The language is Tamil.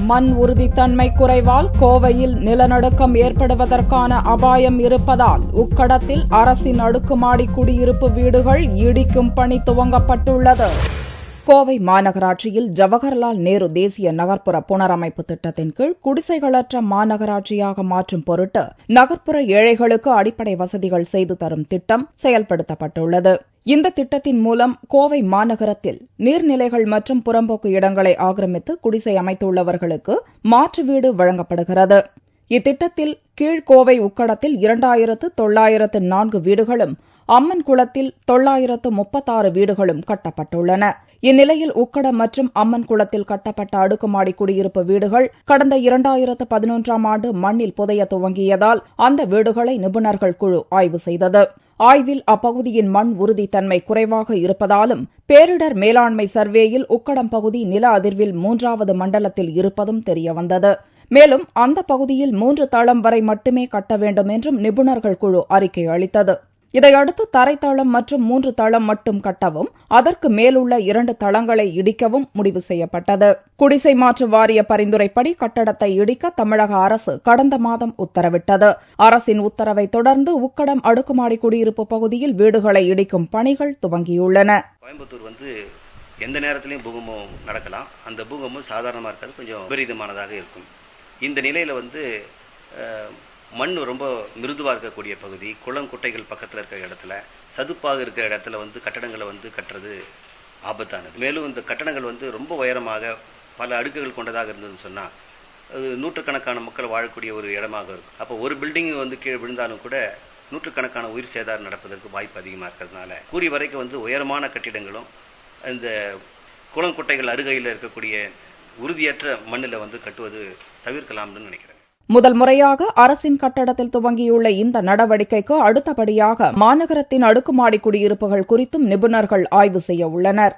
மண் உறுதித்தன்மை குறைவால் கோவையில் நிலநடுக்கம் ஏற்படுவதற்கான அபாயம் இருப்பதால் உக்கடத்தில் அரசின் அடுக்குமாடி குடியிருப்பு வீடுகள் இடிக்கும் பணி துவங்கப்பட்டுள்ளது. கோவை மாநகராட்சியில் ஜவஹர்லால் நேரு தேசிய நகர்ப்புற புனரமைப்பு திட்டத்தின் கீழ் குடிசைகளற்ற மாநகராட்சியாக மாற்றும் பொருட்டு நகர்ப்புற ஏழைகளுக்கு அடிப்படை வசதிகள் செய்து தரும் திட்டம் செயல்படுத்தப்பட்டுள்ளது. இந்த திட்டத்தின் மூலம் கோவை மாநகரத்தில் நீர்நிலைகள் மற்றும் புறம்போக்கு இடங்களை ஆக்கிரமித்து குடிசை அமைத்துள்ளவர்களுக்கு மாற்று வீடு வழங்கப்படுகிறது. இத்திட்டத்தில் கீழ்கோவை உக்கடத்தில் 2904 வீடுகளும், அம்மன் குளத்தில் 936 வீடுகளும் கட்டப்பட்டுள்ளன. இந்நிலையில் உக்கடம் மற்றும் அம்மன் குளத்தில் கட்டப்பட்ட அடுக்குமாடி குடியிருப்பு வீடுகள் கடந்த 2011ஆம் ஆண்டு மண்ணில் புதைய துவங்கியதால் அந்த வீடுகளை நிபுணர்கள் குழு ஆய்வு செய்தது. ஆய்வில் அப்பகுதியின் மண் உறுதித்தன்மை குறைவாக இருப்பதாலும் பேரிடர் மேலாண்மை சர்வேயில் உக்கடம் பகுதி நில அதிர்வில் 3வது மண்டலத்தில் இருப்பதும் தெரியவந்தது. மேலும் அந்த பகுதியில் 3 தளம் வரை மட்டுமே கட்ட வேண்டும் என்றும் நிபுணர்கள் குழு அறிக்கை அளித்தது. இதையடுத்து தரைத்தளம் மற்றும் 3 தளம் மட்டும் கட்டவும், அதற்கு மேலுள்ள 2 தளங்களை இடிக்கவும் முடிவு செய்யப்பட்டது. குடிசை மாற்று வாரிய பரிந்துரைப்படி கட்டடத்தை இடிக்க தமிழக அரசு கடந்த மாதம் உத்தரவிட்டது. அரசின் உத்தரவை தொடர்ந்து உக்கடம் அடுக்குமாடி குடியிருப்பு பகுதியில் வீடுகளை இடிக்கும் பணிகள் துவங்கியுள்ளன. கோயம்புத்தூர் எந்த நேரத்திலையும் பூகம்பம் நடக்கலாம். அந்த பூகம்பம் சாதாரணமாக இருக்காது, கொஞ்சம் விபரீதமானதாக இருக்கும். இந்த நிலையில மண் ரொம்ப மிருதுவாக இருக்கக்கூடிய பகுதி, குளம் குட்டைகள் பக்கத்தில் இருக்கிற இடத்துல, சதுப்பாக இருக்கிற இடத்துல கட்டடங்களை கட்டுறது ஆபத்தானது. மேலும் இந்த கட்டடங்கள் ரொம்ப உயரமாக பல அடுக்குகள் கொண்டதாக இருந்ததுன்னு சொன்னால் அது நூற்றுக்கணக்கான மக்கள் வாழக்கூடிய ஒரு இடமாக இருக்கும். அப்போ ஒரு பில்டிங் கீழே விழுந்தாலும் கூட நூற்றுக்கணக்கான உயிர் சேதாரம் நடப்பதற்கு வாய்ப்பு அதிகமாக இருக்கிறதுனால கூடிய வரைக்கும் உயரமான கட்டிடங்களும் இந்த குளம் குட்டைகள் அருகையில் இருக்கக்கூடிய உறுதியற்ற மண்ணில் கட்டுவது தவிர்க்கலாம்னு நினைக்கிறேன். முதல் முறையாக அரசின் கட்டடத்தில் துவங்கியுள்ள இந்த நடவடிக்கைக்கு அடுத்தபடியாக மாநகரத்தின் அடுக்குமாடி குடியிருப்புகள் குறித்தும் நிபுணர்கள் ஆய்வு செய்ய உள்ளனர்.